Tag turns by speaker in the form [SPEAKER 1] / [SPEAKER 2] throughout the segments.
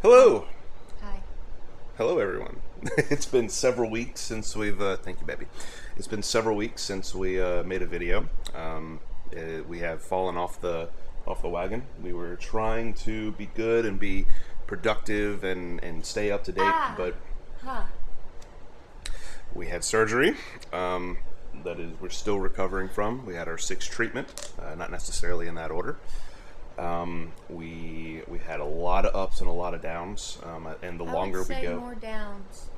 [SPEAKER 1] Hello.
[SPEAKER 2] Hi.
[SPEAKER 1] Hello, everyone. It's been several weeks since we've, thank you, baby. It's been several weeks since we made a video. We have fallen off the wagon. We were trying to be good and be productive and stay up to date,
[SPEAKER 2] Ah,
[SPEAKER 1] but
[SPEAKER 2] huh.
[SPEAKER 1] we had surgery. That is, we're still recovering from. We had our sixth treatment, not necessarily in that order. We had a lot of ups and a lot of downs, and the
[SPEAKER 2] I would
[SPEAKER 1] longer we
[SPEAKER 2] say
[SPEAKER 1] go,
[SPEAKER 2] more downs.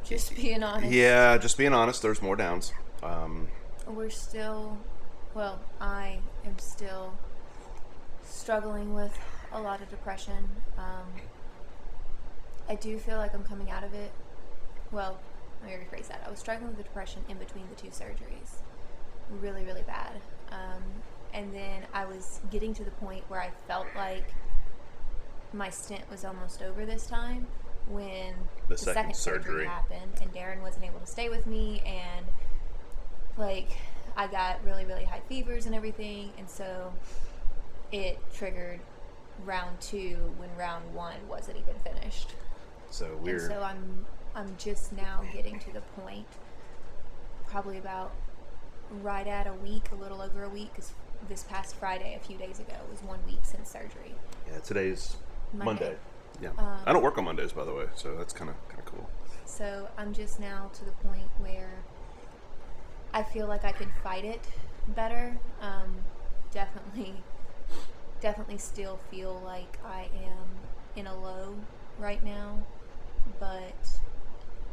[SPEAKER 2] Just being honest.
[SPEAKER 1] yeah, just being honest, there's more downs.
[SPEAKER 2] We're still, well, I am still struggling with a lot of depression. I do feel like I'm coming out of it. Well, let me rephrase that. I was struggling with the depression in between the two surgeries. Really, really bad. And then I was getting to the point where I felt like my stint was almost over this time when
[SPEAKER 1] The
[SPEAKER 2] the
[SPEAKER 1] second
[SPEAKER 2] second surgery
[SPEAKER 1] surgery.
[SPEAKER 2] happened and Darren wasn't able to stay with me, and like I got really, really high fevers and everything, and so it triggered round two when round one wasn't even finished.
[SPEAKER 1] So
[SPEAKER 2] And
[SPEAKER 1] we're
[SPEAKER 2] so I'm just now getting to the point, probably about right at a week, a little over a week, because this past Friday, a few days ago, was 1 week since surgery.
[SPEAKER 1] yeah. Today's Monday. Yeah, I don't
[SPEAKER 2] Um,
[SPEAKER 1] work on Mondays, by the way, so that's kind of cool.
[SPEAKER 2] so I'm just now to the point where I feel like I can fight it better. Definitely, definitely still feel like I am in a low right now, but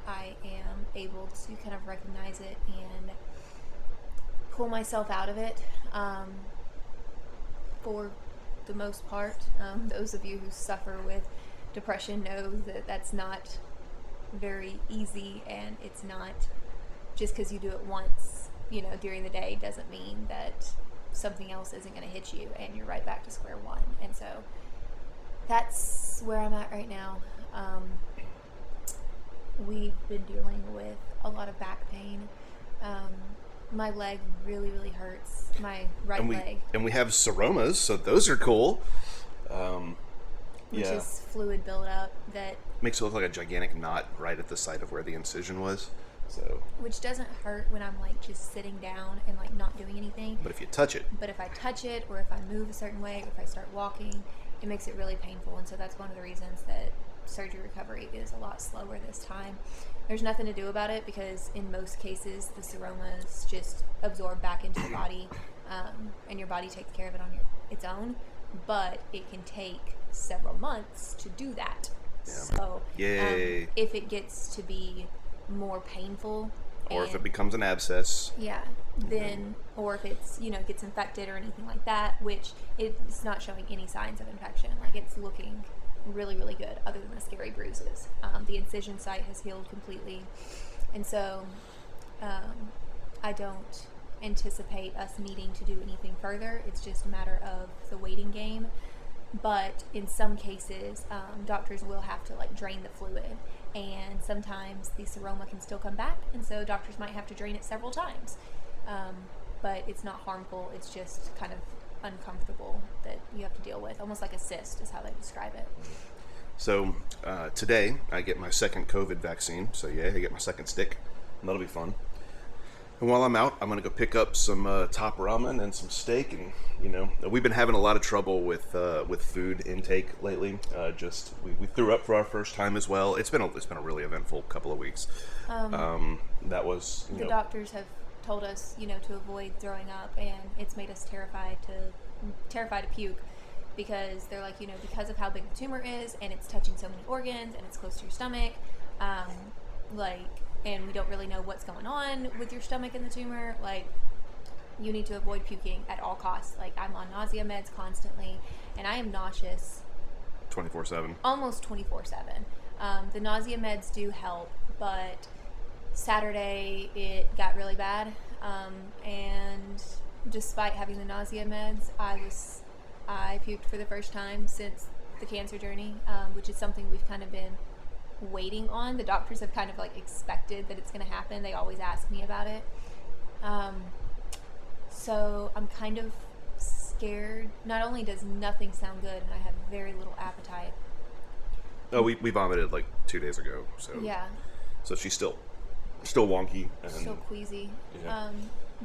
[SPEAKER 2] I am able to kind of recognize it and pull myself out of it. For the most part, those of you who suffer with depression know that that's not very easy, and it's not just because you do it once, during the day doesn't mean that something else isn't going to hit you and you're right back to square one. And so that's where I'm at right now. We've been dealing with a lot of back pain. Um, my leg really, really hurts. My right
[SPEAKER 1] And we
[SPEAKER 2] leg,
[SPEAKER 1] and we have seromas, so those are cool.
[SPEAKER 2] which
[SPEAKER 1] Yeah,
[SPEAKER 2] is fluid buildup that
[SPEAKER 1] makes it look like a gigantic knot right at the site of where the incision was. So,
[SPEAKER 2] which doesn't hurt when I'm like just sitting down and like not doing anything.
[SPEAKER 1] but if you touch it,
[SPEAKER 2] But if I touch it, or if I move a certain way, or if I start walking, it makes it really painful. And so that's one of the reasons that surgery recovery is a lot slower this time. There's nothing to do about it because in most cases the seromas just absorb back into the body, and your body takes care of it on its own. But it can take several months to do that.
[SPEAKER 1] yeah,
[SPEAKER 2] So
[SPEAKER 1] yay.
[SPEAKER 2] if it gets to be more painful,
[SPEAKER 1] Or if it
[SPEAKER 2] and
[SPEAKER 1] becomes an abscess,
[SPEAKER 2] yeah, then, or if it's, gets infected or anything like that, which it's not showing any signs of infection. Like, it's looking really, really good, other than the scary bruises. The incision site has healed completely. And so I don't anticipate us needing to do anything further. It's just a matter of the waiting game. But in some cases, doctors will have to like drain the fluid, and sometimes the seroma can still come back, and so doctors might have to drain it several times. But it's not harmful. It's just kind of uncomfortable that you have to deal with, almost like a cyst is how they describe it.
[SPEAKER 1] so today I get my second COVID vaccine. So yeah, I get my second stick, and that'll be fun. And while I'm out, I'm gonna go pick up some top ramen and some steak. And we've been having a lot of trouble with food intake lately. Just we threw up for our first time as well. It's been a really eventful couple of weeks. That was
[SPEAKER 2] The doctors have told us, to avoid throwing up, and it's made us terrified to puke, because they're like, because of how big the tumor is, and it's touching so many organs, and it's close to your stomach, um, like, and we don't really know what's going on with your stomach and the tumor. Like, you need to avoid puking at all costs. Like, I'm on nausea meds constantly, and I am nauseous
[SPEAKER 1] 24/7.
[SPEAKER 2] almost 24/7. The nausea meds do help, but Saturday it got really bad, and despite having the nausea meds, I puked for the first time since the cancer journey, which is something we've kind of been waiting on. The doctors have kind of like expected that it's going to happen. They always ask me about it. So I'm kind of scared. Not only does nothing sound good and I have very little appetite,
[SPEAKER 1] Oh, we vomited like 2 days ago, so
[SPEAKER 2] Yeah,
[SPEAKER 1] so she's still wonky and
[SPEAKER 2] so queasy.
[SPEAKER 1] Yeah.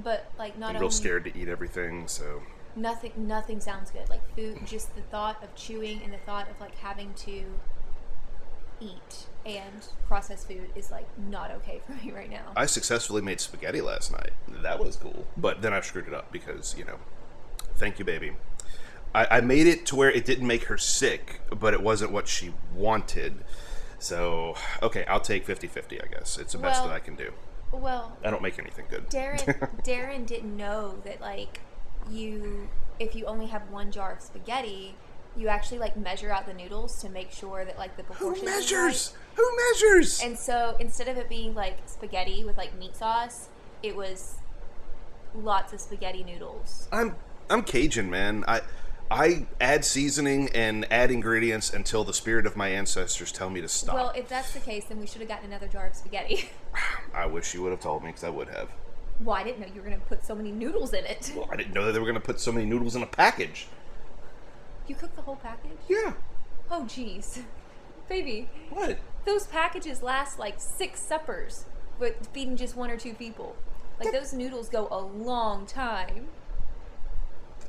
[SPEAKER 2] But like not
[SPEAKER 1] and real
[SPEAKER 2] only
[SPEAKER 1] scared to eat everything. So
[SPEAKER 2] nothing sounds good. Like food, just the thought of chewing and the thought of like having to eat and processed food is like not okay for me right now.
[SPEAKER 1] I successfully made spaghetti last night. That was cool, but then I screwed it up because thank you, baby. I made it to where it didn't make her sick, but it wasn't what she wanted. So, okay, I'll take 50-50, I guess. It's the best
[SPEAKER 2] Well-
[SPEAKER 1] that I can do.
[SPEAKER 2] Well,
[SPEAKER 1] I don't make anything good.
[SPEAKER 2] Darren didn't know that like if you only have one jar of spaghetti, you actually like measure out the noodles to make sure that like the
[SPEAKER 1] Who
[SPEAKER 2] proportions. is
[SPEAKER 1] measures?
[SPEAKER 2] right.
[SPEAKER 1] Who measures?
[SPEAKER 2] And so instead of it being like spaghetti with like meat sauce, it was lots of spaghetti noodles.
[SPEAKER 1] I'm Cajun, man. I add seasoning and add ingredients until the spirit of my ancestors tell me to stop.
[SPEAKER 2] Well, if that's the case, then we should have gotten another jar of spaghetti.
[SPEAKER 1] I wish you would have told me, because I would have.
[SPEAKER 2] Well, I didn't know you were going to put so many noodles in it.
[SPEAKER 1] Well, I didn't know that they were going to put so many noodles in a package.
[SPEAKER 2] You cooked the whole package?
[SPEAKER 1] Yeah.
[SPEAKER 2] Oh, jeez. Baby,
[SPEAKER 1] What?
[SPEAKER 2] those packages last like 6 suppers, but feeding just 1 or 2 people. Like, those noodles go a long time.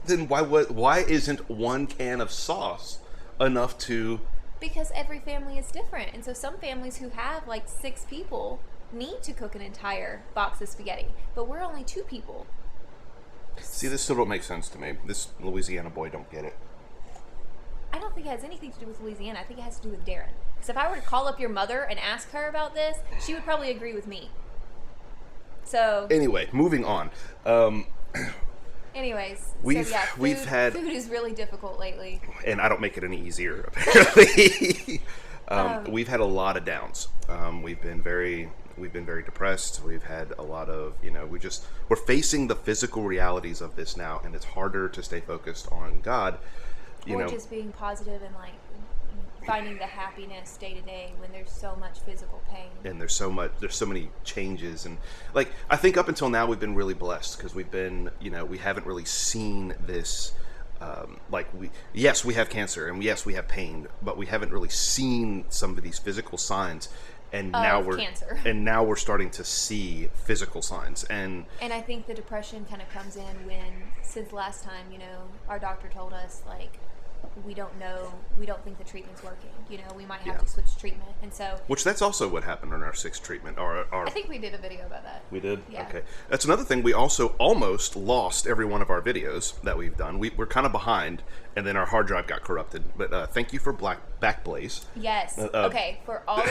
[SPEAKER 1] Then why isn't 1 can of sauce enough to...
[SPEAKER 2] Because every family is different. And so some families who have like 6 people need to cook an entire box of spaghetti. But we're only 2 people.
[SPEAKER 1] See, this still don't make sense to me. This Louisiana boy don't get it.
[SPEAKER 2] I don't think it has anything to do with Louisiana. I think it has to do with Darren. Because if I were to call up your mother and ask her about this, she would probably agree with me. So,
[SPEAKER 1] Anyway, moving on.
[SPEAKER 2] anyways,
[SPEAKER 1] We've-
[SPEAKER 2] so yeah,
[SPEAKER 1] we've had-
[SPEAKER 2] food is really difficult lately.
[SPEAKER 1] And I don't make it any easier, apparently. We've had a lot of downs. We've been very depressed. We've had a lot of, we're facing the physical realities of this now, and it's harder to stay focused on God.
[SPEAKER 2] Or just being positive and like finding the happiness day to day when there's so much physical pain.
[SPEAKER 1] And there's so many changes, and like I think up until now we've been really blessed because we've been, we haven't really seen this. Yes, we have cancer, and yes, we have pain, but we haven't really seen some of these physical signs. And now we're starting to see physical signs, and
[SPEAKER 2] I think the depression kind of comes in when, since last time, our doctor told us like we don't think the treatment's working. We might have to switch treatment, and so
[SPEAKER 1] which that's also what happened on our 6th treatment.
[SPEAKER 2] I think we did a video about that.
[SPEAKER 1] We did?
[SPEAKER 2] Yeah.
[SPEAKER 1] Okay. That's another thing. We also almost lost every one of our videos that we've done. We're kind of behind, and then our hard drive got corrupted. But thank you for Backblaze.
[SPEAKER 2] Yes. Okay. For all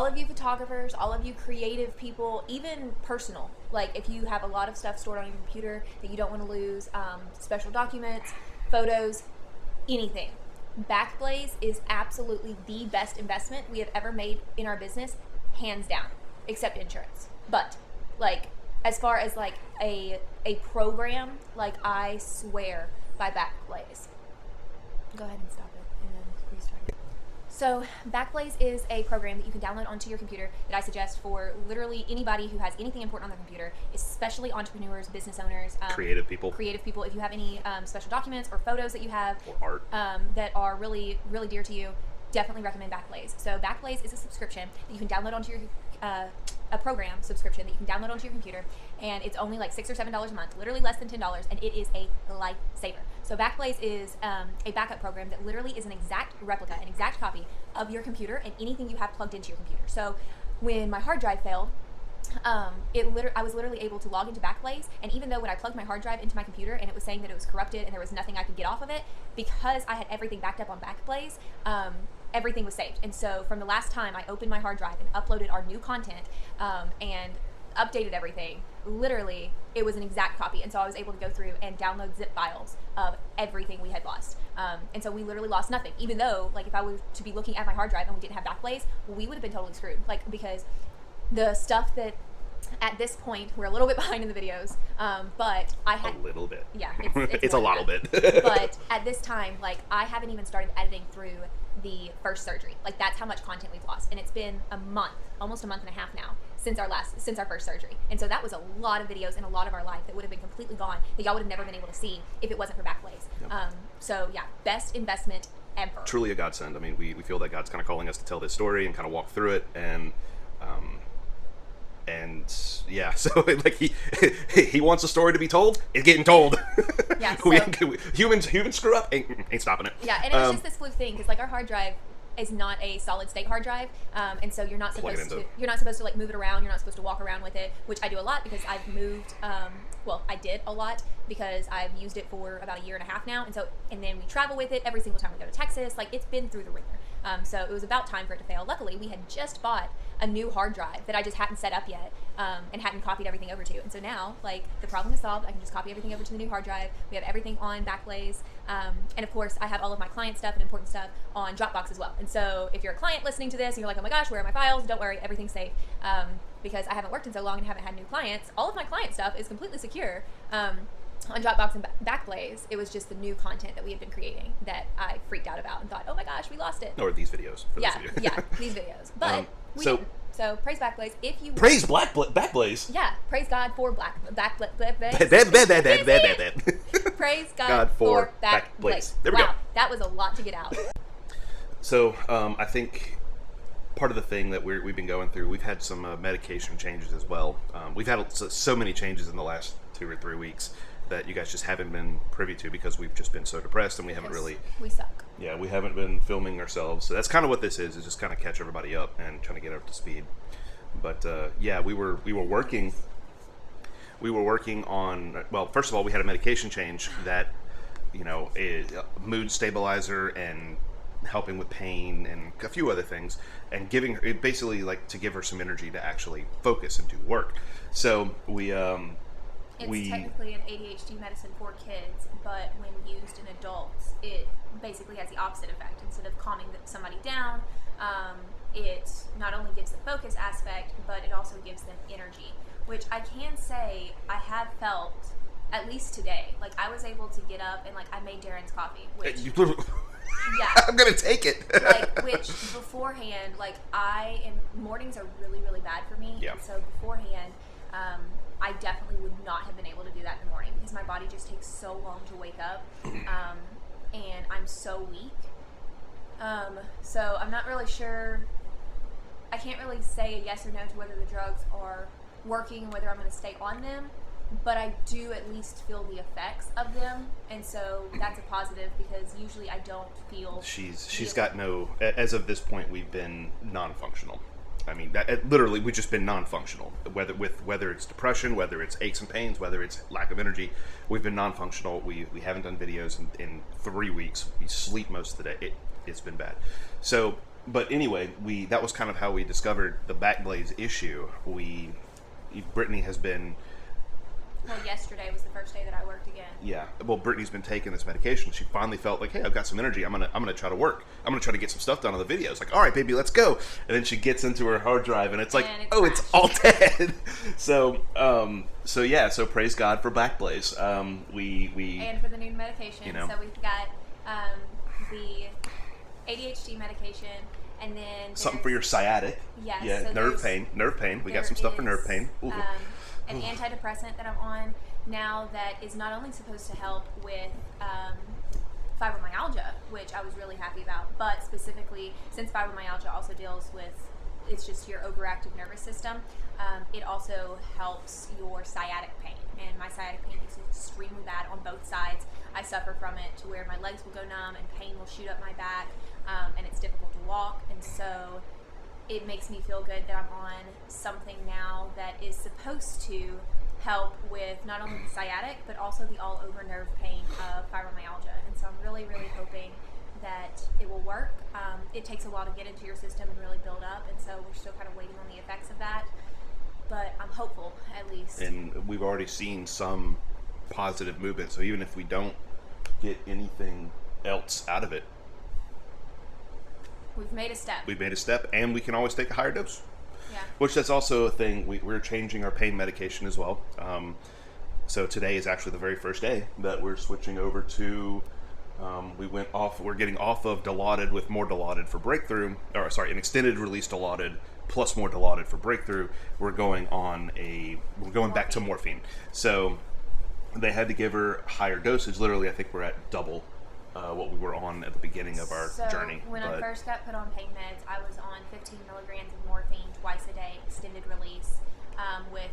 [SPEAKER 2] of you photographers, all of you creative people, even personal, like if you have a lot of stuff stored on your computer that you don't want to lose, special documents, photos, anything. Backblaze is absolutely the best investment we have ever made in our business, hands down, except insurance. But like as far as like a program, like I swear by Backblaze. Go ahead and stop it and then restart it. So Backblaze is a program that you can download onto your computer that I suggest for literally anybody who has anything important on their computer, especially entrepreneurs, business owners,
[SPEAKER 1] Creative people.
[SPEAKER 2] If you have any special documents or photos that you have
[SPEAKER 1] Or art.
[SPEAKER 2] that are really, really dear to you, definitely recommend Backblaze. So Backblaze is a subscription that you can download onto your a program subscription that you can download onto your computer, and it's only like $6 or $7 a month, literally less than $10, and it is a lifesaver. So Backblaze is a backup program that literally is an exact replica, an exact copy of your computer and anything you have plugged into your computer. So when my hard drive failed, I was literally able to log into Backblaze, and even though when I plugged my hard drive into my computer and it was saying that it was corrupted and there was nothing I could get off of it, because I had everything backed up on Backblaze, everything was saved. And so from the last time I opened my hard drive and uploaded our new content and updated everything, literally it was an exact copy. And so I was able to go through and download zip files of everything we had lost. And so we literally lost nothing, even though like if I were to be looking at my hard drive and we didn't have Backblaze, we would have been totally screwed. Like, because the stuff that at this point we're a little bit behind in the videos, but I had
[SPEAKER 1] a little bit.
[SPEAKER 2] Yeah,
[SPEAKER 1] it's a lot bit.
[SPEAKER 2] But at this time, like I haven't even started editing through the first surgery. Like that's how much content we've lost, and it's been a month, almost a month and a half now since our first surgery. And so that was a lot of videos and a lot of our life that would have been completely gone that y'all would have never been able to see if it wasn't for Backblaze.
[SPEAKER 1] Yep.
[SPEAKER 2] So yeah, best investment ever.
[SPEAKER 1] Truly a godsend. I mean, we feel that God's kind of calling us to tell this story and kind of walk through it, and yeah, so like he wants a story to be told. It's getting told.
[SPEAKER 2] Yeah, so,
[SPEAKER 1] humans screw up. Ain't stopping it.
[SPEAKER 2] Yeah, and it was just this fluke thing because like our hard drive is not a solid state hard drive, and so you're not supposed to like move it around. You're not supposed to walk around with it, which I do a lot because I've moved. Well, I did a lot because I've used it for about 1.5 years now, and then we travel with it every single time we go to Texas. Like, it's been through the ringer. So it was about time for it to fail. Luckily, we had just bought a new hard drive that I just hadn't set up yet, and hadn't copied everything over to. And so now, like, the problem is solved. I can just copy everything over to the new hard drive. We have everything on Backblaze, and of course, I have all of my client stuff and important stuff on Dropbox as well. And so if you're a client listening to this and you're like, oh my gosh, where are my files? Don't worry, everything's safe. Because I haven't worked in so long and haven't had new clients, all of my client stuff is completely secure on Dropbox and Backblaze. It was just the new content that we had been creating that I freaked out about and thought, oh my gosh, we lost it.
[SPEAKER 1] Or these videos.
[SPEAKER 2] Yeah, these videos. But we didn't. So praise Backblaze. If you
[SPEAKER 1] praise Backblaze.
[SPEAKER 2] Yeah, praise God for Backblaze. Praise God for Backblaze.
[SPEAKER 1] There we go.
[SPEAKER 2] That was a lot to get out.
[SPEAKER 1] So I think part of the thing that we've been going through, we've had some medication changes as well. We've had so many changes in the last 2 or 3 weeks that you guys just haven't been privy to because we've just been so depressed and we haven't really...
[SPEAKER 2] We suck.
[SPEAKER 1] Yeah, we haven't been filming ourselves. So that's kind of what this is just kind of catch everybody up and trying to get up to speed. But yeah, we were working on... Well, first of all, we had a medication change that, you know, a mood stabilizer and helping with pain and a few other things, and giving her basically like to give her some energy to actually focus and do work. So
[SPEAKER 2] it's technically an ADHD medicine for kids, but when used in adults, it basically has the opposite effect. Instead of calming somebody down, it not only gives the focus aspect, but it also gives them energy, which I can say I have felt at least today. Like, I was able to get up and like I made Darren's coffee, which yeah,
[SPEAKER 1] I'm gonna take it.
[SPEAKER 2] Like, which beforehand, like mornings are really, really bad for me.
[SPEAKER 1] Yeah.
[SPEAKER 2] And so beforehand, I definitely would not have been able to do that in the morning because my body just takes so long to wake up, and I'm so weak. So I'm not really sure. I can't really say a yes or no to whether the drugs are working and whether I'm going to stay on them. But I do at least feel the effects of them, and so that's a positive because usually I don't feel.
[SPEAKER 1] She's got no. As of this point, we've been non-functional. I mean, literally, we've just been non-functional. Whether it's depression, whether it's aches and pains, whether it's lack of energy, we've been non-functional. We haven't done videos in 3 weeks. We sleep most of the day. It's been bad. So, but anyway, that was kind of how we discovered the Backblaze issue. Brittany has been.
[SPEAKER 2] Well, yesterday was the first day that I worked again.
[SPEAKER 1] Yeah. Well, Brittany's been taking this medication. She finally felt like, hey, I've got some energy. I'm gonna try to work. I'm gonna try to get some stuff done on the videos. Like, all right, baby, let's go. And then she gets into her hard drive, and it's like, it's all dead. So yeah. So praise God for Backblaze. We
[SPEAKER 2] and for the new medication.
[SPEAKER 1] You know.
[SPEAKER 2] So we've got the ADHD medication, and then
[SPEAKER 1] something for your sciatic.
[SPEAKER 2] Yes.
[SPEAKER 1] Yeah.
[SPEAKER 2] So
[SPEAKER 1] nerve pain. We got some stuff for nerve pain. Ooh.
[SPEAKER 2] An antidepressant that I'm on now that is not only supposed to help with fibromyalgia, which I was really happy about, but specifically since fibromyalgia also deals with, it's just your overactive nervous system, it also helps your sciatic pain. And my sciatic pain is extremely bad on both sides. I suffer from it to where my legs will go numb and pain will shoot up my back, and it's difficult to walk. And so it makes me feel good that I'm on something now that is supposed to help with not only the sciatic, but also the all-over nerve pain of fibromyalgia. And so I'm really, really hoping that it will work. It takes a while to get into your system and really build up, and so we're still kind of waiting on the effects of that. But I'm hopeful, at least.
[SPEAKER 1] And we've already seen some positive movement, so even if we don't get anything else out of it,
[SPEAKER 2] we've made a step.
[SPEAKER 1] And we can always take a higher dose.
[SPEAKER 2] Yeah.
[SPEAKER 1] Which that's also a thing. We're changing our pain medication as well. So today is actually the very first day that we're switching over to. We're getting off of Dilaudid with more Dilaudid for breakthrough. An extended release Dilaudid plus more Dilaudid for breakthrough. We're going back to morphine. So they had to give her higher dosage. Literally, I think we're at double what we were on at the beginning of our
[SPEAKER 2] So
[SPEAKER 1] journey.
[SPEAKER 2] when
[SPEAKER 1] But
[SPEAKER 2] I first got put on pain meds, I was on 15 milligrams of morphine twice a day, extended release, with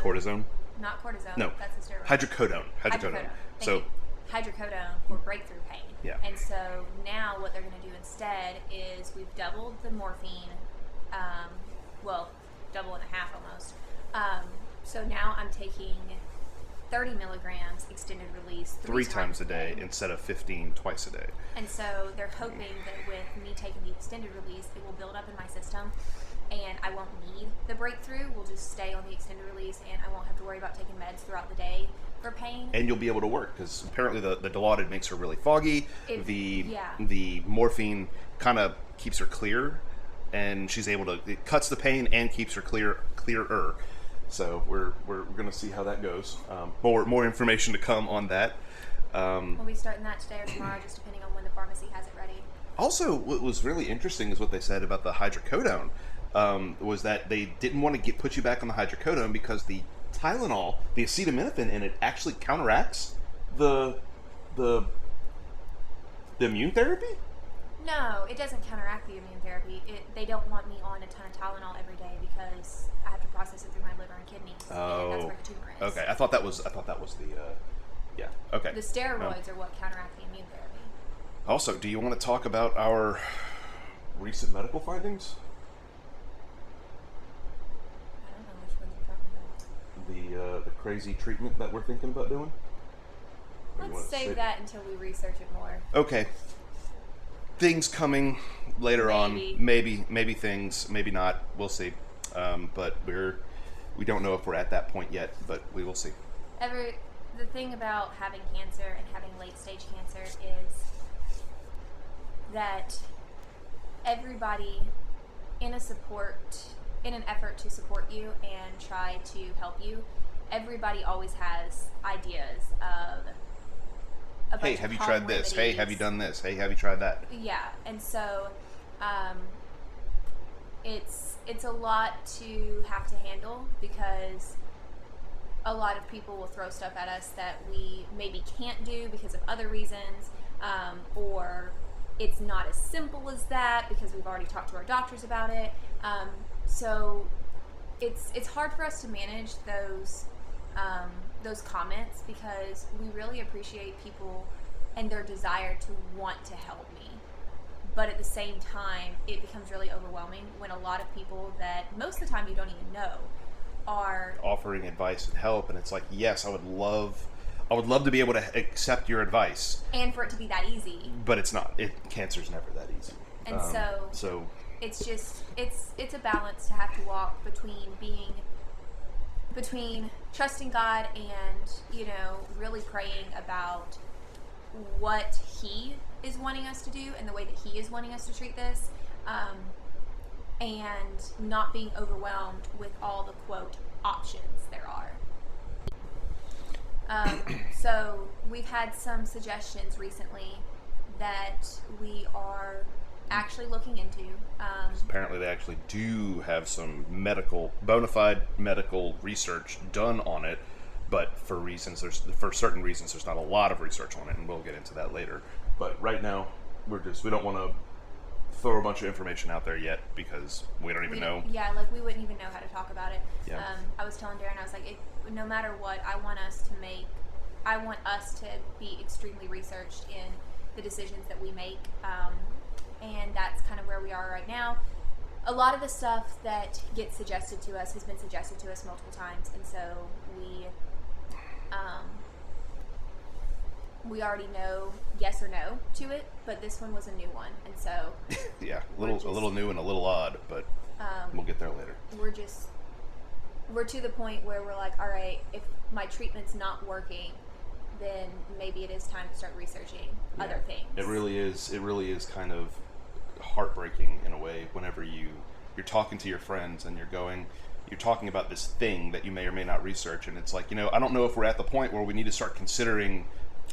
[SPEAKER 1] cortisone?
[SPEAKER 2] not cortisone.
[SPEAKER 1] No.
[SPEAKER 2] That's a steroid.
[SPEAKER 1] Hydrocodone.
[SPEAKER 2] Hydrocodone.
[SPEAKER 1] So,
[SPEAKER 2] Thank you. Hydrocodone for breakthrough pain.
[SPEAKER 1] Yeah.
[SPEAKER 2] And so now what they're going to do instead is we've doubled the morphine, double and a half almost. So now I'm taking 30 milligrams extended release
[SPEAKER 1] three times a day instead of 15 twice a day.
[SPEAKER 2] And so they're hoping that with me taking the extended release, it will build up in my system and I won't need the breakthrough. We'll just stay on the extended release and I won't have to worry about taking meds throughout the day for pain.
[SPEAKER 1] And you'll be able to work because apparently the Dilaudid makes her really foggy. The morphine kind of keeps her clear, and she's able to, it cuts the pain and keeps her clearer. So we're going to see how that goes. More information to come on that.
[SPEAKER 2] We'll be starting that today or tomorrow, just depending on when the pharmacy has it ready.
[SPEAKER 1] Also, what was really interesting is what they said about the hydrocodone. Was that they didn't want to put you back on the hydrocodone because the Tylenol, the acetaminophen in it, actually counteracts the immune therapy?
[SPEAKER 2] No, it doesn't counteract the immune therapy. They don't want me on a ton of Tylenol every day because I have to process it through my liver and kidneys. And that's where the tumor is.
[SPEAKER 1] Okay. I thought that was the yeah. Okay.
[SPEAKER 2] The steroids are what counteract the immune therapy.
[SPEAKER 1] Also, do you want to talk about our recent medical findings?
[SPEAKER 2] I don't know which one you're talking about.
[SPEAKER 1] The crazy treatment that we're thinking about doing? Or you
[SPEAKER 2] Let's
[SPEAKER 1] wanna
[SPEAKER 2] save that until we research it more.
[SPEAKER 1] Okay. Things coming later on. Maybe things, maybe not. We'll see. But we don't know if we're at that point yet, but we will see.
[SPEAKER 2] The thing about having cancer and having late stage cancer is that everybody in an effort to support you and try to help you, everybody always has ideas of a bunch
[SPEAKER 1] Hey,
[SPEAKER 2] of
[SPEAKER 1] have you
[SPEAKER 2] home
[SPEAKER 1] tried this? Hey,
[SPEAKER 2] remedies.
[SPEAKER 1] have you done this? Hey, have you tried that?
[SPEAKER 2] Yeah, and so it's a lot to have to handle because a lot of people will throw stuff at us that we maybe can't do because of other reasons, or it's not as simple as that because we've already talked to our doctors about it. So it's hard for us to manage those comments because we really appreciate people and their desire to want to help me. But at the same time, it becomes really overwhelming when a lot of people that most of the time you don't even know are
[SPEAKER 1] offering advice and help, and it's like, yes, I would love to be able to accept your advice,
[SPEAKER 2] and for it to be that easy.
[SPEAKER 1] but it's not. Cancer's never that easy.
[SPEAKER 2] And
[SPEAKER 1] so
[SPEAKER 2] it's just it's a balance to have to walk between trusting God and really praying about what He is wanting us to do and the way that He is wanting us to treat this, and not being overwhelmed with all the quote options there are. So we've had some suggestions recently that we are actually looking into.
[SPEAKER 1] apparently they actually do have some bona fide medical research done on it, but for certain reasons there's not a lot of research on it, and we'll get into that later. But right now we don't want to throw a bunch of information out there yet because we don't even know.
[SPEAKER 2] Yeah, we wouldn't even know how to talk about it.
[SPEAKER 1] Yeah.
[SPEAKER 2] I was telling Darren, I was like, no matter what, I want us to be extremely researched in the decisions that we make, and that's kind of where we are right now. A lot of the stuff that gets suggested to us has been suggested to us multiple times, and so we already know yes or no to it, but this one was a new one, and so
[SPEAKER 1] yeah, a little new and a little odd, but we'll get there later.
[SPEAKER 2] We're to the point where we're like, all right, if my treatment's not working, then maybe it is time to start researching other things.
[SPEAKER 1] It really is kind of heartbreaking in a way whenever you're talking to your friends and you're talking about this thing that you may or may not research, and it's like, I don't know if we're at the point where we need to start considering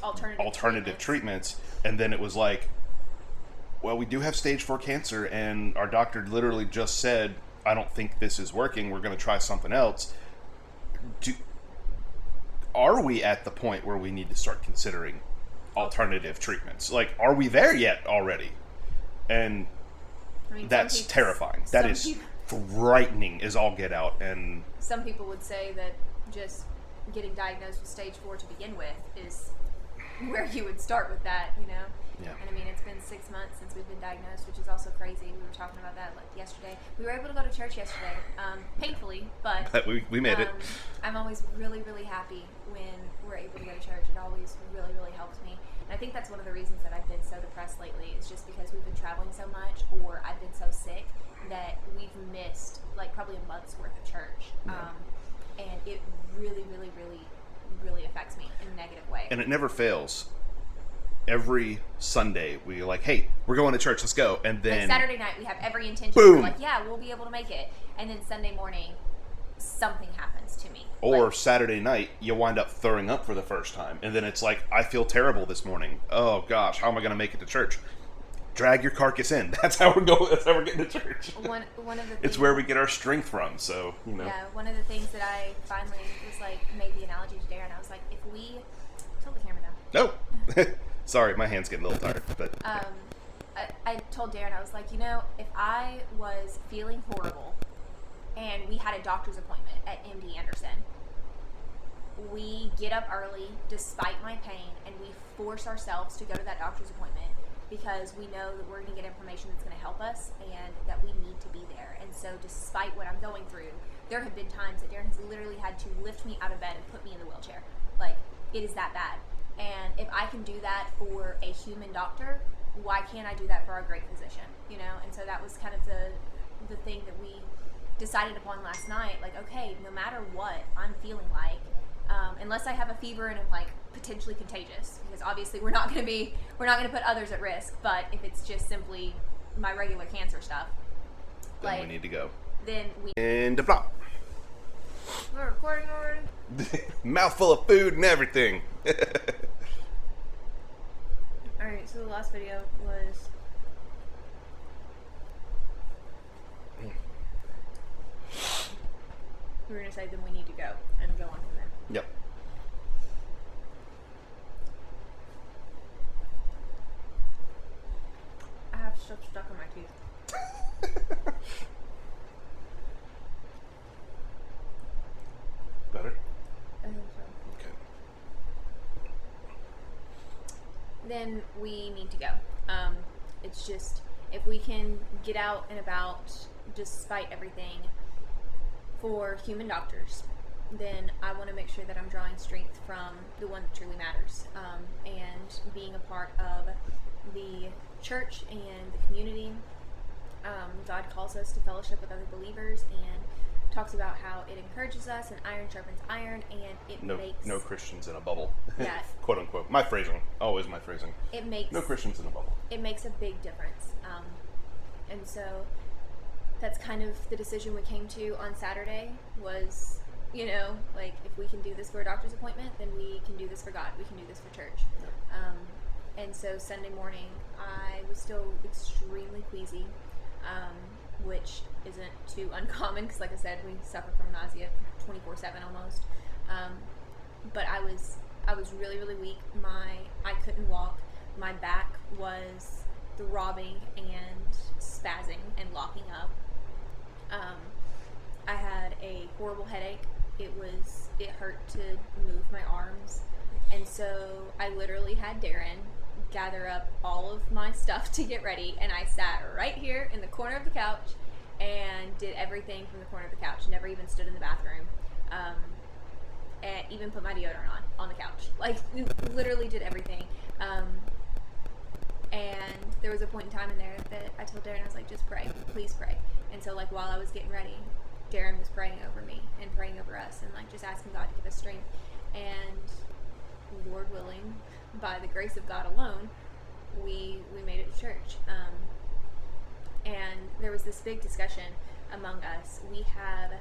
[SPEAKER 1] alternative treatments. And then it was like, well, we do have stage 4 cancer, and our doctor literally just said, I don't think this is working, we're going to try something else. are we at the point where we need to start considering alternative treatments? Like, are we there yet already? And
[SPEAKER 2] I mean,
[SPEAKER 1] that's terrifying. That is frightening as all get out. And
[SPEAKER 2] some people would say that just getting diagnosed with stage 4 to begin with is where you would start with that, you know?
[SPEAKER 1] Yeah.
[SPEAKER 2] And I mean, it's been 6 months since we've been diagnosed, which is also crazy. We were talking about that like yesterday. We were able to go to church yesterday, painfully, but
[SPEAKER 1] we made it.
[SPEAKER 2] I'm always really, really happy when we're able to go to church. It always really, really helps me. And I think that's one of the reasons that I've been so depressed lately is just because we've been traveling so much, or I've been so sick that we've missed like probably a month's worth of church. And it really, really, really, really affects me in a negative way.
[SPEAKER 1] And it never fails. Every Sunday, we're like, hey, we're going to church, let's go. And then
[SPEAKER 2] like Saturday night, we have every intention.
[SPEAKER 1] Boom.
[SPEAKER 2] We're like, yeah, we'll be able to make it. And then Sunday morning, something happens to me.
[SPEAKER 1] Or
[SPEAKER 2] like,
[SPEAKER 1] Saturday night, you wind up throwing up for the first time. And then it's like, I feel terrible this morning. Oh, gosh, how am I going to make it to church? Drag your carcass in. That's how we're going. That's how we're getting to church.
[SPEAKER 2] One of the things,
[SPEAKER 1] it's where we get our strength from. So, you know.
[SPEAKER 2] Yeah, one of the things that I finally was like, made the analogy to Darren. I was like, if we tilt the camera down.
[SPEAKER 1] No. Sorry, my hand's getting a little tired. But
[SPEAKER 2] I told Darren, I was like, you know, if I was feeling horrible and we had a doctor's appointment at MD Anderson, we get up early despite my pain and we force ourselves to go to that doctor's appointment because we know that we're going to get information that's going to help us and that we need to be there. And so despite what I'm going through, there have been times that Darren has literally had to lift me out of bed and put me in the wheelchair. Like, it is that bad. And if I can do that for a human doctor, why can't I do that for our great physician? You know? And so that was kind of the thing that we decided upon last night. Like, okay, no matter what I'm feeling like, unless I have a fever and I'm like potentially contagious, because obviously we're not going to put others at risk. But if it's just simply my regular cancer stuff,
[SPEAKER 1] then
[SPEAKER 2] like,
[SPEAKER 1] we need to go.
[SPEAKER 2] Then we
[SPEAKER 1] And flop.
[SPEAKER 2] We're recording already.
[SPEAKER 1] Mouthful of food and everything.
[SPEAKER 2] Alright, so the last video was we were gonna say then we need to go and go on from there.
[SPEAKER 1] Yep.
[SPEAKER 2] I have stuff stuck in my teeth.
[SPEAKER 1] Better?
[SPEAKER 2] I think so.
[SPEAKER 1] Okay.
[SPEAKER 2] Then we need to go. It's just, if we can get out and about despite everything for human doctors, then I want to make sure that I'm drawing strength from the one that truly matters, and being a part of the church and the community. God calls us to fellowship with other believers and talks about how it encourages us and iron sharpens iron, and it makes
[SPEAKER 1] no Christians in a bubble.
[SPEAKER 2] Yeah.
[SPEAKER 1] Quote unquote. My phrasing. Always my phrasing.
[SPEAKER 2] it makes
[SPEAKER 1] No Christians in a bubble.
[SPEAKER 2] it makes a big difference. And so that's kind of the decision we came to on Saturday was, you know, like, if we can do this for a doctor's appointment, then we can do this for God. We can do this for church. And so Sunday morning, I was still extremely queasy, which isn't too uncommon because, like I said, we suffer from nausea 24/7 almost. But I was really, really weak. I couldn't walk. My back was throbbing and spazzing and locking up. I had a horrible headache. It hurt to move my arms. And so I literally had Darren gather up all of my stuff to get ready, and I sat right here in the corner of the couch and did everything from the corner of the couch. Never even stood in the bathroom. And even put my deodorant on the couch. Like, literally did everything. And there was a point in time in there that I told Darren, I was like, just pray, please pray. And so, like, while I was getting ready, Darren was praying over me and praying over us and, like, just asking God to give us strength. And Lord willing, by the grace of God alone, we made it to church. And there was this big discussion among us. We have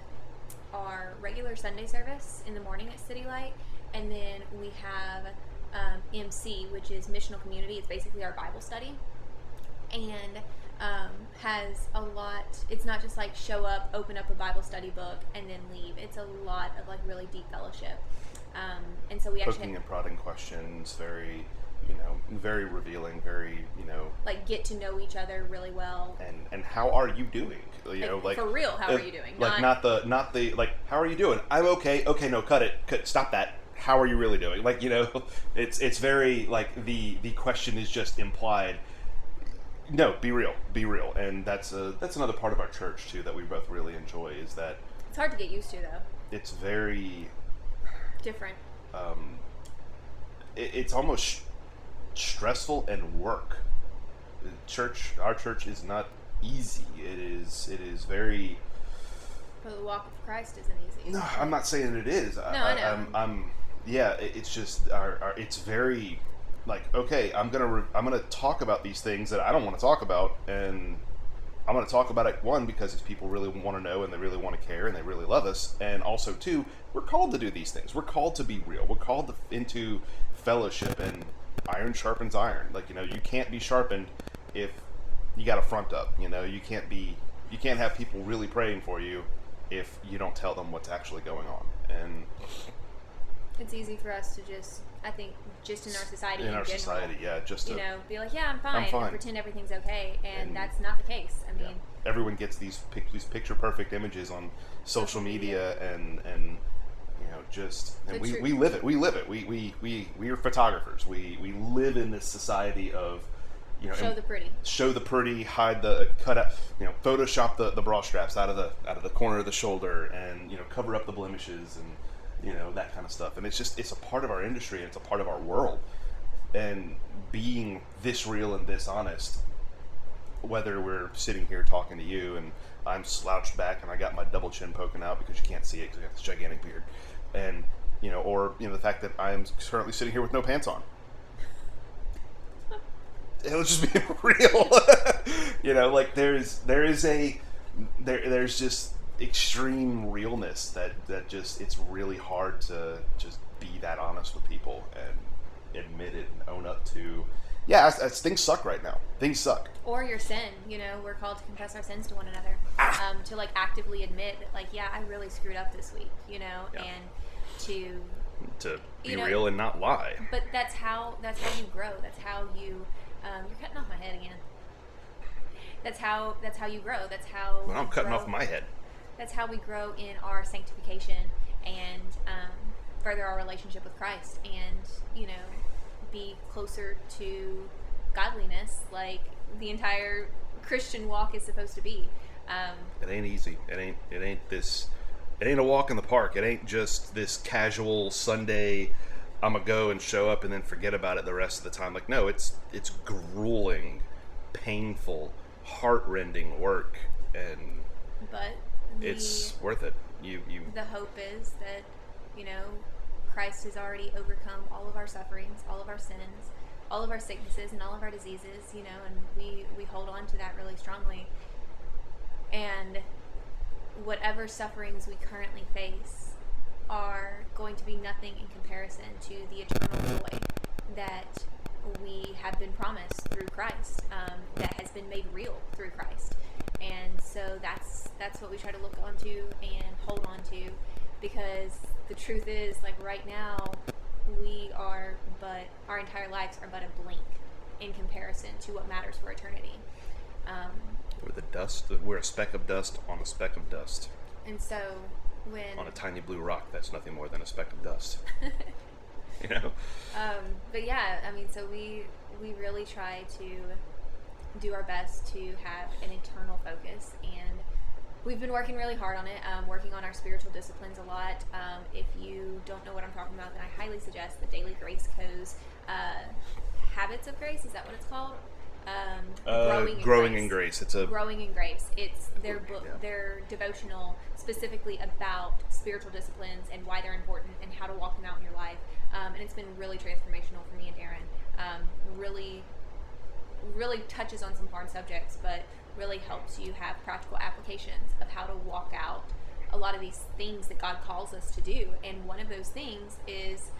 [SPEAKER 2] our regular Sunday service in the morning at City Light, and then we have MC, which is Missional Community. It's basically our Bible study, and has a lot. It's not just like show up, open up a Bible study book, and then leave. It's a lot of like really deep fellowship. And so we actually
[SPEAKER 1] Poking and prodding questions, very, very revealing, very,
[SPEAKER 2] like get to know each other really well.
[SPEAKER 1] and how are you doing?
[SPEAKER 2] Like for real, how are you doing?
[SPEAKER 1] Like not the like, how are you doing? I'm okay. Okay, no, cut it. Stop that. How are you really doing? Like, it's very like the question is just implied. No, be real, and that's another part of our church too that we both really enjoy, is that
[SPEAKER 2] it's hard to get used to though.
[SPEAKER 1] It's very
[SPEAKER 2] different.
[SPEAKER 1] It's almost stressful and work. Our church is not easy. It is very.
[SPEAKER 2] But the walk of Christ isn't easy.
[SPEAKER 1] No, I'm not saying it is.
[SPEAKER 2] I know.
[SPEAKER 1] Yeah, it's just it's very like, okay, I'm gonna talk about these things that I don't want to talk about, and I'm going to talk about it, one, because it's people really want to know and they really want to care and they really love us, and also, two, we're called to do these things. We're called to be real. We're called into fellowship, and iron sharpens iron. Like, you can't be sharpened if you got a front up. You can't have people really praying for you if you don't tell them what's actually going on. And
[SPEAKER 2] it's easy for us to just, I think, just in our society
[SPEAKER 1] in
[SPEAKER 2] general,
[SPEAKER 1] society, yeah, just to,
[SPEAKER 2] be like, yeah, I'm fine, and pretend everything's okay, and that's not the case. I mean,
[SPEAKER 1] everyone gets these picture perfect images on social media, and we live it. We are photographers. We live in this society of show the pretty, hide the cut out, Photoshop the bra straps out of the corner of the shoulder, and cover up the blemishes, and that kind of stuff. And it's a part of our industry, and it's a part of our world. And being this real and this honest, whether we're sitting here talking to you and I'm slouched back and I got my double chin poking out because you can't see it because I got this gigantic beard, and or the fact that I'm currently sitting here with no pants on. It'll just be real. Like there's just extreme realness that just, it's really hard to just be that honest with people and admit it and own up to, things suck right now. Things suck.
[SPEAKER 2] Or your sin, we're called to confess our sins to one another, to like actively admit that, like, I really screwed up this week, and to
[SPEAKER 1] be real and not lie.
[SPEAKER 2] But that's how you grow. That's how you you're cutting off my head again. That's how you grow. That's how
[SPEAKER 1] well, I'm cutting off my head.
[SPEAKER 2] That's how we grow in our sanctification and further our relationship with Christ, and be closer to godliness, like the entire Christian walk is supposed to be.
[SPEAKER 1] It ain't easy. It ain't a walk in the park. It ain't just this casual Sunday, I'm gonna go and show up and then forget about it the rest of the time. Like, no, it's grueling, painful, heart-rending work, and it's worth it.
[SPEAKER 2] The hope is that Christ has already overcome all of our sufferings, all of our sins, all of our sicknesses, and all of our diseases, and we hold on to that really strongly. And whatever sufferings we currently face are going to be nothing in comparison to the eternal joy that we have been promised through Christ, that has been made real through Christ. And so that's what we try to look onto and hold on to, because the truth is, like, right now our entire lives are but a blink in comparison to what matters for eternity.
[SPEAKER 1] We're a speck of dust on a speck of dust.
[SPEAKER 2] And so on
[SPEAKER 1] a tiny blue rock, that's nothing more than a speck of dust.
[SPEAKER 2] But yeah, I mean, so we really try to do our best to have an eternal focus, and we've been working really hard on it, working on our spiritual disciplines a lot. If you don't know what I'm talking about, then I highly suggest the Daily Grace Co.'s Habits of Grace. Is that what it's called?
[SPEAKER 1] Growing in Grace. It's
[SPEAKER 2] Growing in Grace. It's their book, their devotional specifically about spiritual disciplines and why they're important and how to walk them out in your life. And it's been really transformational for me and Darren. Really touches on some hard subjects, but really helps you have practical applications of how to walk out a lot of these things that God calls us to do. And one of those things is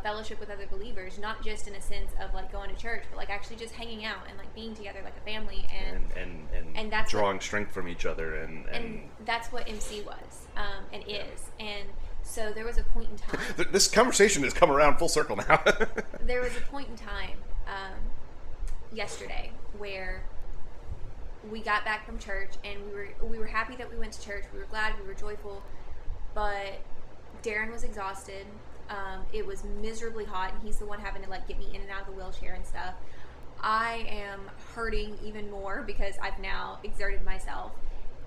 [SPEAKER 2] fellowship with other believers, not just in a sense of like going to church, but like actually just hanging out and like being together like a family, and that's
[SPEAKER 1] drawing strength from each other, and
[SPEAKER 2] that's what MC was and is. And So there was a point in time.
[SPEAKER 1] This conversation has come around full circle now.
[SPEAKER 2] There was a point in time yesterday where we got back from church and we were happy that we went to church. We were glad, we were joyful, but Darren was exhausted. It was miserably hot, and he's the one having to like get me in and out of the wheelchair and stuff. I am hurting even more because I've now exerted myself.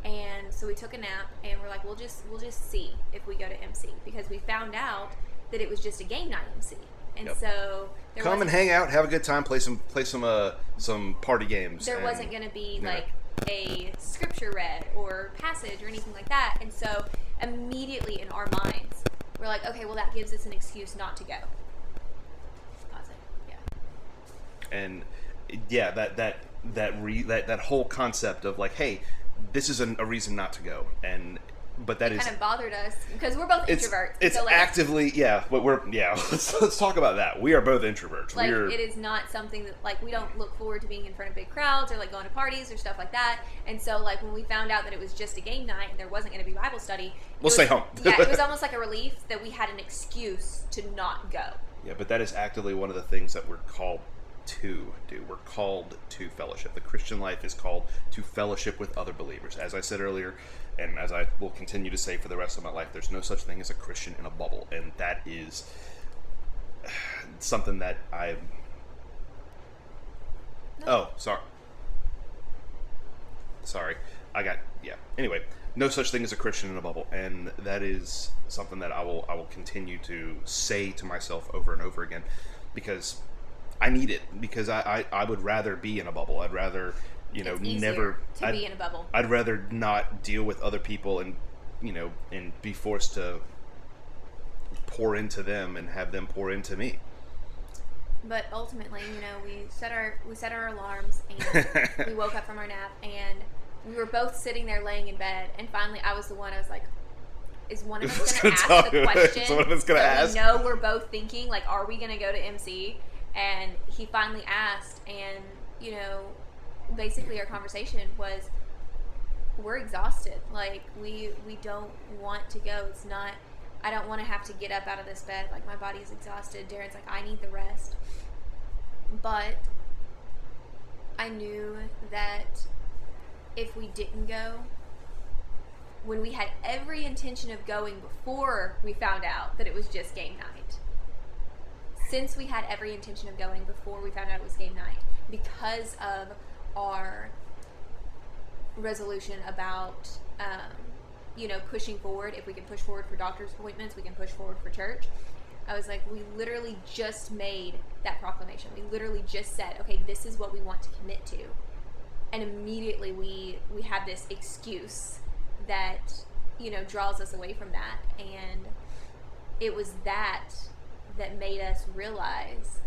[SPEAKER 2] And so we took a nap, and we're like, we'll just see if we go to MC, because we found out that it was just a game night MC. And so
[SPEAKER 1] come and hang out, have a good time, play some party games.
[SPEAKER 2] There wasn't going to be like a scripture read or passage or anything like that. And so immediately in our minds, we're like, okay, well that gives us an excuse not to go. Pause it. Yeah.
[SPEAKER 1] And yeah, that whole concept of like, hey, this is a reason not to go, but that
[SPEAKER 2] kind of bothered us because we're both introverts.
[SPEAKER 1] It's
[SPEAKER 2] so like,
[SPEAKER 1] actively, but let's talk about that. We are both introverts.
[SPEAKER 2] Like, it is not something that, like, we don't look forward to being in front of big crowds or like going to parties or stuff like that. And so like when we found out that it was just a game night and there wasn't going to be Bible study,
[SPEAKER 1] we'll stay home.
[SPEAKER 2] Yeah, it was almost like a relief that we had an excuse to not go.
[SPEAKER 1] Yeah, but that is actively one of the things that we're called to do. We're called to fellowship. The Christian life is called to fellowship with other believers. As I said earlier, and as I will continue to say for the rest of my life, there's no such thing as a Christian in a bubble. And that is something that Anyway, no such thing as a Christian in a bubble. And that is something that I will continue to say to myself over and over again, because I need it, because I would rather be in a bubble. I'd rather,
[SPEAKER 2] be in a bubble.
[SPEAKER 1] I'd rather not deal with other people and be forced to pour into them and have them pour into me.
[SPEAKER 2] But ultimately, we set our alarms and we woke up from our nap and we were both sitting there laying in bed, and finally I was like, is one of us going to ask the question?
[SPEAKER 1] Is one of us going to ask?
[SPEAKER 2] We know we're both thinking, like, are we going to go to MC? And he finally asked, and, basically our conversation was, we're exhausted. Like, we don't want to go. It's not, I don't want to have to get up out of this bed. Like, my body is exhausted. Darren's like, I need the rest. But I knew that if we didn't go, when we had every intention of going before we found out that it was just game night, since we had every intention of going before we found out it was game night, because of our resolution about, pushing forward. If we can push forward for doctor's appointments, we can push forward for church. I was like, we literally just made that proclamation. We literally just said, okay, this is what we want to commit to. And immediately we have this excuse that, draws us away from that. And it was that made us realize,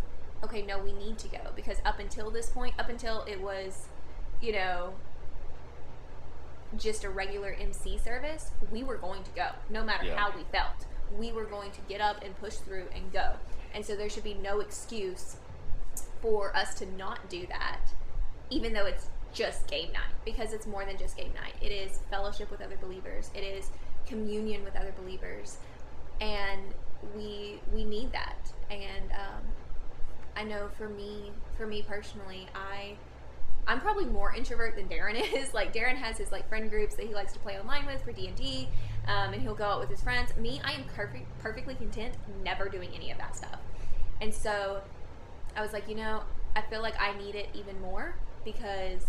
[SPEAKER 2] okay, no, we need to go. Because up until this point, up until it was, just a regular MC service, we were going to go, no matter how we felt. We were going to get up and push through and go. And so there should be no excuse for us to not do that, even though it's just game night, because it's more than just game night. It is fellowship with other believers. It is communion with other believers. And we need that. And I know for me personally, I'm probably more introvert than Darren is. Like, Darren has his friend groups that he likes to play online with for D&D, and he'll go out with his friends. Me, I am perfectly content never doing any of that stuff. And so I was like, I feel like I need it even more, because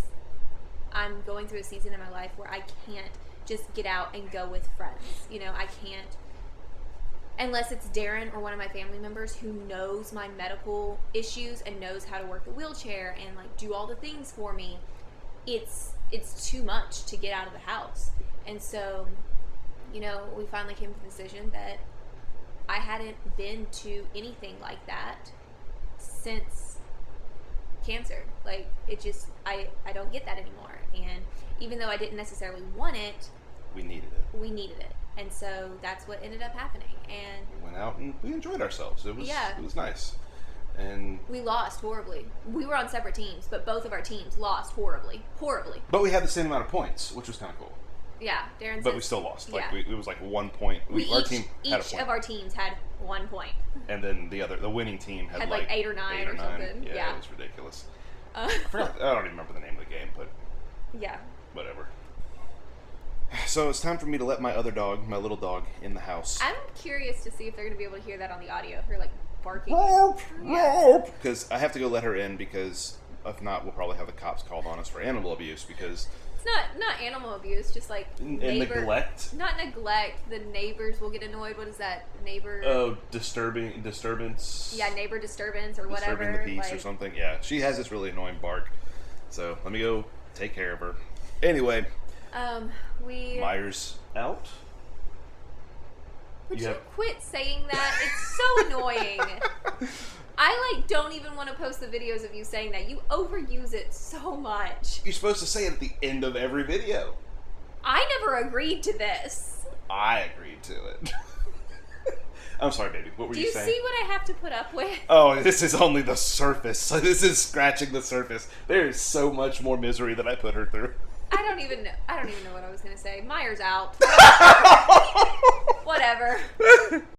[SPEAKER 2] I'm going through a season in my life where I can't just get out and go with friends. I can't, unless it's Darren or one of my family members who knows my medical issues and knows how to work the wheelchair and do all the things for me. It's too much to get out of the house. And so, we finally came to the decision that I hadn't been to anything like that since cancer. I don't get that anymore. And even though I didn't necessarily want it,
[SPEAKER 1] we needed it. And
[SPEAKER 2] so that's what ended up happening. And
[SPEAKER 1] we went out and we enjoyed ourselves. It was nice. And
[SPEAKER 2] we lost horribly. We were on separate teams, but both of our teams lost horribly.
[SPEAKER 1] But we had the same amount of points, which was kind of cool.
[SPEAKER 2] Yeah, Darren
[SPEAKER 1] But
[SPEAKER 2] says,
[SPEAKER 1] we still lost.
[SPEAKER 2] yeah.
[SPEAKER 1] It was like 1 point. Our team had a
[SPEAKER 2] each
[SPEAKER 1] point.
[SPEAKER 2] of our teams had 1 point.
[SPEAKER 1] And then the winning team had
[SPEAKER 2] like 8 or 9 or something.
[SPEAKER 1] Yeah,
[SPEAKER 2] Yeah.
[SPEAKER 1] it was ridiculous. I don't even remember the name of the game, but
[SPEAKER 2] yeah.
[SPEAKER 1] whatever. So it's time for me to let my other dog, my little dog, in the house.
[SPEAKER 2] I'm curious to see if they're going to be able to hear that on the audio. Her, like, barking.
[SPEAKER 1] Because I have to go let her in, because if not, we'll probably have the cops called on us for animal abuse, because...
[SPEAKER 2] It's not animal abuse, just like
[SPEAKER 1] And neglect?
[SPEAKER 2] Not neglect. The neighbors will get annoyed. What is that? Neighbor...
[SPEAKER 1] Oh, disturbance?
[SPEAKER 2] Yeah, neighbor disturbance or whatever.
[SPEAKER 1] Disturbing the peace or something. Yeah, she has this really annoying bark. So, let me go take care of her. Anyway... Myers out?
[SPEAKER 2] Would you quit saying that? It's so annoying. I don't even want to post the videos of you saying that. You overuse it so much.
[SPEAKER 1] You're supposed to say it at the end of every video.
[SPEAKER 2] I never agreed to this.
[SPEAKER 1] I agreed to it. I'm sorry, baby. What were you saying?
[SPEAKER 2] Do you see what I have to put up with?
[SPEAKER 1] Oh, this is only the surface. This is scratching the surface. There is so much more misery that I put her through.
[SPEAKER 2] I don't even know what I was going to say. Myers out.